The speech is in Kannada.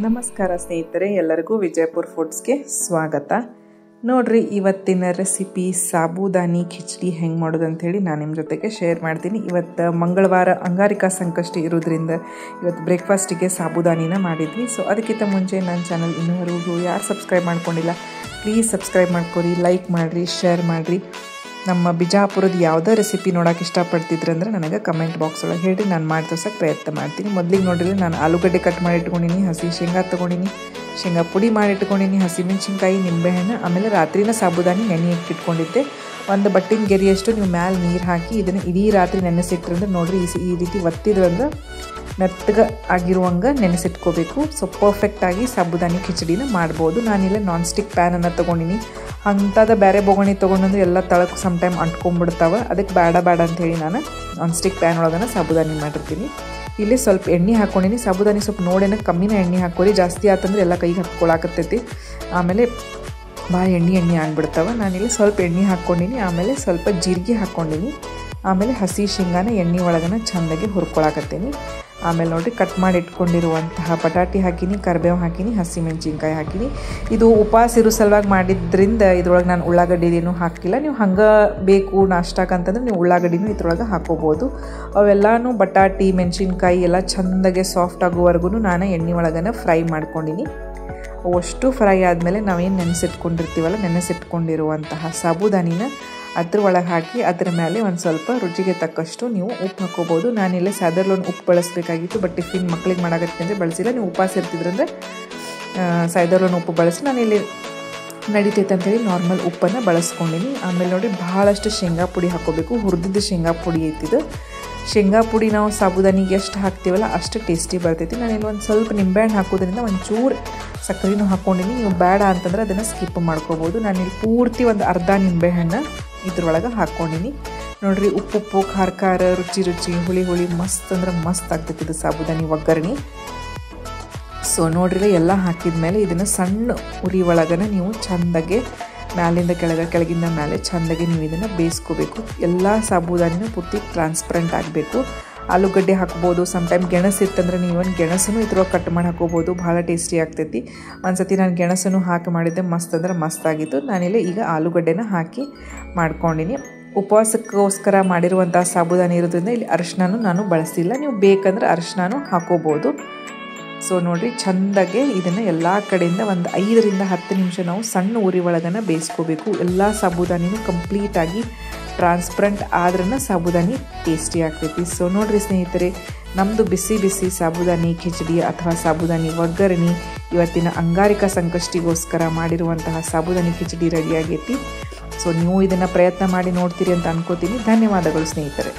ನಮಸ್ಕಾರ ಸ್ನೇಹಿತರೆ, ಎಲ್ಲರಿಗೂ ವಿಜಯಪುರ ಫುಡ್ಸ್ಗೆ ಸ್ವಾಗತ. ನೋಡ್ರಿ, ಇವತ್ತಿನ ರೆಸಿಪಿ ಸಾಬೂದಾನಿ ಖಿಚಡಿ ಹೆಂಗೆ ಮಾಡೋದು ಅಂಥೇಳಿ ನಾನು ನಿಮ್ಮ ಜೊತೆಗೆ ಶೇರ್ ಮಾಡ್ತೀನಿ. ಇವತ್ತು ಮಂಗಳವಾರ ಅಂಗಾರಿಕಾ ಸಂಕಷ್ಟಿ ಇರೋದ್ರಿಂದ ಇವತ್ತು ಬ್ರೇಕ್ಫಾಸ್ಟಿಗೆ ಸಾಬೂದಾನಿನ ಮಾಡಿದ್ವಿ. ಸೊ ಅದಕ್ಕಿಂತ ಮುಂಚೆ ನನ್ನ ಚಾನಲ್ ಇನ್ನೂವರೆಗೂ ಯಾರು ಸಬ್ಸ್ಕ್ರೈಬ್ ಮಾಡ್ಕೊಂಡಿಲ್ಲ, ಪ್ಲೀಸ್ ಸಬ್ಸ್ಕ್ರೈಬ್ ಮಾಡ್ಕೊರಿ, ಲೈಕ್ ಮಾಡಿರಿ, ಶೇರ್ ಮಾಡಿರಿ. ನಮ್ಮ ಬಿಜಾಪುರದ ಯಾವುದೇ ರೆಸಿಪಿ ನೋಡೋಕೆ ಇಷ್ಟಪಡ್ತಿದ್ರಂದ್ರೆ ನನಗೆ ಕಮೆಂಟ್ ಬಾಕ್ಸ್ ಒಳಗೆ ಹೇಳಿ, ನಾನು ಮಾಡಿ ತೋರ್ಸೋಕ್ಕೆ ಪ್ರಯತ್ನ ಮಾಡ್ತೀನಿ. ಮೊದಲಿಗೆ ನೋಡಿರಿ, ನಾನು ಆಲೂಗಡ್ಡೆ ಕಟ್ ಮಾಡಿ ಇಟ್ಕೊಂಡಿನಿ, ಹಸಿ ಶೇಂಗಾ ತೊಗೊಂಡಿನಿ, ಶೇಂಗಾ ಪುಡಿ ಮಾಡಿ ಇಟ್ಕೊಂಡಿನಿ, ಹಸಿಮೆಣ್ಸಿನ್ಕಾಯಿ, ನಿಂಬೆಹಣ್ಣು, ಆಮೇಲೆ ರಾತ್ರಿನ ಸಾಬೂದಾನಿ ನೆನೆ ಇಟ್ಕೊಂಡಿದ್ದೆ. ಒಂದು ಬಟ್ಟಿನ ಗೆರಿಯಷ್ಟು ನೀವು ಮ್ಯಾಲೆ ನೀರು ಹಾಕಿ ಇದನ್ನು ಇಡೀ ರಾತ್ರಿ ನೆನೆಸಿಟ್ರಂದ್ರೆ ನೋಡಿರಿ, ಈ ರೀತಿ ಒತ್ತಿದ್ರಂದ್ರೆ ಮೆತ್ತಗೆ ಆಗಿರುವಂಗೆ ನೆನೆಸಿಟ್ಕೋಬೇಕು. ಸೊ ಪರ್ಫೆಕ್ಟಾಗಿ ಸಾಬೂದಾನಿ ಖಿಚಡಿನ ಮಾಡ್ಬೋದು. ನಾನಿಲ್ಲ ನಾನ್ ಸ್ಟಿಕ್ ಪ್ಯಾನನ್ನು ತೊಗೊಂಡಿನಿ. ಅಂಥದ್ದು ಬೇರೆ ಬೊಗಣಿ ತೊಗೊಂಡಂದ್ರೆ ಎಲ್ಲ ತಳಕ್ಕೆ ಸಮ್ ಟೈಮ್ ಅಂಟ್ಕೊಂಡ್ಬಿಡ್ತಾವೆ. ಅದಕ್ಕೆ ಬೇಡ ಅಂಥೇಳಿ ನಾನು ನಾನ್ ಸ್ಟಿಕ್ ಪ್ಯಾನ್ ಒಳಗನ ಸಾಬೂದಾನಿ ಮಾಡಿರ್ತೀನಿ. ಇಲ್ಲಿ ಸ್ವಲ್ಪ ಎಣ್ಣೆ ಹಾಕ್ಕೊಂಡಿನಿ. ಸಾಬೂದಾನಿ ಸ್ವಲ್ಪ ನೋಡೇನ ಕಮ್ಮಿನ ಎಣ್ಣೆ ಹಾಕೋರಿ, ಜಾಸ್ತಿ ಆತಂದ್ರೆ ಎಲ್ಲ ಕೈಗೆ ಹತ್ಕೊಳಕತ್ತೈತಿ, ಆಮೇಲೆ ಭಾಳ ಎಣ್ಣೆ ಆಗಿಬಿಡ್ತಾವೆ. ನಾನಿಲ್ಲಿ ಸ್ವಲ್ಪ ಎಣ್ಣೆ ಹಾಕ್ಕೊಂಡಿನಿ, ಆಮೇಲೆ ಸ್ವಲ್ಪ ಜೀರಿಗೆ ಹಾಕ್ಕೊಂಡಿನಿ, ಆಮೇಲೆ ಹಸಿ ಶೇಂಗಾನ ಎಣ್ಣೆ ಒಳಗನ ಚೆಂದಾಗಿ ಹುರ್ಕೊಳಕತ್ತೀನಿ. ಆಮೇಲೆ ನೋಡಿರಿ, ಕಟ್ ಮಾಡಿ ಇಟ್ಕೊಂಡಿರುವಂತಹ ಬಟಾಟಿ ಹಾಕಿನಿ, ಕರಿಬೇವು ಹಾಕಿನಿ, ಹಸಿಮೆಣ್ಸಿನ್ಕಾಯಿ ಹಾಕಿನಿ. ಇದು ಉಪವಾಸ ಇರೋ ಸಲುವಾಗಿ ಮಾಡಿದ್ರಿಂದ ಇದ್ರೊಳಗೆ ನಾನು ಉಳ್ಳಾಗಡ್ಡಿನೂ ಹಾಕಿಲ್ಲ. ನೀವು ಹಂಗೆ ಬೇಕು ನಾಷ್ಟಕ್ಕಂತಂದ್ರೆ ನೀವು ಉಳ್ಳಾಗಡ್ಡಿನೂ ಇದ್ರೊಳಗೆ ಹಾಕೋಬೋದು. ಅವೆಲ್ಲನೂ ಬಟಾಟಿ ಮೆಣಸಿನ್ಕಾಯಿ ಎಲ್ಲ ಚೆಂದಾಗೆ ಸಾಫ್ಟ್ ಆಗೋವರೆಗೂ ನಾನು ಎಣ್ಣೆ ಒಳಗನ ಫ್ರೈ ಮಾಡ್ಕೊಂಡಿನಿ. ಅಷ್ಟು ಫ್ರೈ ಆದಮೇಲೆ ನಾವೇನು ನೆನೆಸಿಟ್ಕೊಂಡಿರುವಂತಹ ಸಾಬೂದಾನಿನ ಅದ್ರ ಒಳಗೆ ಹಾಕಿ ಅದರ ಮೇಲೆ ಒಂದು ಸ್ವಲ್ಪ ರುಚಿಗೆ ತಕ್ಕಷ್ಟು ನೀವು ಉಪ್ಪು ಹಾಕೋಬೋದು. ನಾನಿಲ್ಲೇ ಸಾದರ್ಲೊಂದು ಉಪ್ಪು ಬಳಸಬೇಕಾಗಿತ್ತು, ಬಟ್ ಟಿಫಿನ್ ಮಕ್ಳಿಗೆ ಮಾಡಾಕತ್ತಂದರೆ ಬಳಸಿಲ್ಲ. ನೀವು ಉಪವಾಸ ಇರ್ತಿದ್ರಂದ್ರೆ ಸಾದರ್ಲೊಂದು ಉಪ್ಪು ಬಳಸಿ, ನಾನಿಲ್ಲಿ ನಡೀತೈತೆ ಅಂತೇಳಿ ನಾರ್ಮಲ್ ಉಪ್ಪನ್ನು ಬಳಸ್ಕೊಂಡಿನಿ. ಆಮೇಲೆ ನೋಡಿ, ಭಾಳಷ್ಟು ಶೇಂಗಾ ಪುಡಿ ಹಾಕೋಬೇಕು. ಹುರಿದಿದ್ದು ಶೇಂಗಾ ಪುಡಿ ಐತಿದ್ದು. ಶೇಂಗಾ ಪುಡಿ ನಾವು ಸಾಬೂದಾನಿಗೆ ಎಷ್ಟು ಹಾಕ್ತೀವಲ್ಲ ಅಷ್ಟು ಟೇಸ್ಟಿ ಬರ್ತೈತಿ. ನಾನಿಲ್ಲಿ ಒಂದು ಸ್ವಲ್ಪ ನಿಂಬೆಹಣ್ಣು ಹಾಕೋದ್ರಿಂದ ಒಂಚೂರು ಸಕ್ಕರೆನೂ ಹಾಕ್ಕೊಂಡಿನಿ. ನೀವು ಬೇಡ ಅಂತಂದ್ರೆ ಅದನ್ನು ಸ್ಕಿಪ್ ಮಾಡ್ಕೋಬೋದು. ನಾನಿಲ್ಲಿ ಪೂರ್ತಿ ಒಂದು ಅರ್ಧ ನಿಂಬೆಹಣ್ಣು ಇದ್ರೊಳಗೆ ಹಾಕ್ಕೊಂಡಿನಿ. ನೋಡಿರಿ, ಉಪ್ಪು ಖಾರ ರುಚಿ ಹುಳಿ ಮಸ್ತ್ ಅಂದ್ರೆ ಮಸ್ತ್ ಆಗ್ತೈತಿ ಇದು ಸಾಬೂದಾನಿ ಒಗ್ಗರಣೆ. ಸೊ ನೋಡ್ರಿ, ಎಲ್ಲ ಹಾಕಿದ ಮೇಲೆ ಇದನ್ನು ಸಣ್ಣ ಉರಿ ಒಳಗನ ನೀವು ಚೆಂದಾಗೆ ಮ್ಯಾಲಿಂದ ಕೆಳಗಿಂದ ಮೇಲೆ ಚೆಂದಾಗಿ ನೀವು ಇದನ್ನು ಬೇಯಿಸ್ಕೋಬೇಕು. ಎಲ್ಲ ಸಾಬೂದಾನಿನೂ ಪೂರ್ತಿ ಟ್ರಾನ್ಸ್ಪರೆಂಟ್ ಆಗಬೇಕು. ಆಲೂಗಡ್ಡೆ ಹಾಕ್ಬೋದು, ಸಮ್ ಟೈಮ್ ಗೆಣಸು ಇತ್ತಂದ್ರೆ ನೀವು ಒಂದು ಗೆಣಸನ್ನು ಇದ್ರೊಳಗೆ ಕಟ್ ಮಾಡಿ ಹಾಕೋಬೋದು, ಭಾಳ ಟೇಸ್ಟಿ ಆಗ್ತೈತಿ. ಒಂದು ಸತಿ ನಾನು ಗೆಣಸನ್ನು ಹಾಕಿ ಮಾಡಿದ್ದೆ, ಮಸ್ತ್ ಅಂದ್ರೆ ಮಸ್ತ್ ಆಗಿತ್ತು. ನಾನಿಲ್ಲಿ ಈಗ ಆಲೂಗಡ್ಡೆನ ಹಾಕಿ ಮಾಡ್ಕೊಂಡಿನಿ. ಉಪವಾಸಕ್ಕೋಸ್ಕರ ಮಾಡಿರುವಂಥ ಸಾಬೂದಾನಿ ಇರೋದ್ರಿಂದ ಇಲ್ಲಿ ಅರಿಶಿನನೂ ನಾನು ಬಳಸಿಲ್ಲ. ನೀವು ಬೇಕಂದ್ರೆ ಅರಿಶಿನನೂ ಹಾಕೋಬೋದು. ಸೊ ನೋಡಿರಿ, ಚೆಂದಾಗೆ ಇದನ್ನು ಎಲ್ಲ ಕಡೆಯಿಂದ ಒಂದು 5 ರಿಂದ 10 ನಿಮಿಷ ನಾವು ಸಣ್ಣ ಉರಿ ಒಳಗನ ಬೇಯಿಸ್ಕೋಬೇಕು. ಎಲ್ಲ ಸಾಬೂದಾನಿನೂ ಕಂಪ್ಲೀಟಾಗಿ ಟ್ರಾನ್ಸ್ಪರೆಂಟ್ ಆದ್ರೂ ಸಾಬೂದಾನಿ ಟೇಸ್ಟಿ ಆಗ್ತೈತಿ. ಸೊ ನೋಡಿರಿ ಸ್ನೇಹಿತರೆ, ನಮ್ಮದು ಬಿಸಿ ಸಾಬೂದಾನಿ ಖಿಚಡಿ ಅಥವಾ ಸಾಬೂದಾನಿ ಒಗ್ಗರಣೆ ಇವತ್ತಿನ ಅಂಗಾರಿಕಾ ಸಂಕಷ್ಟಿಗೋಸ್ಕರ ಮಾಡಿರುವಂತಹ ಸಾಬೂದಾನಿ ಖಿಚಡಿ ರೆಡಿಯಾಗೈತಿ. ಸೊ ನೀವು ಇದನ್ನು ಪ್ರಯತ್ನ ಮಾಡಿ ನೋಡ್ತೀರಿ ಅಂತ ಅನ್ಕೋತೀನಿ. ಧನ್ಯವಾದಗಳು ಸ್ನೇಹಿತರೆ.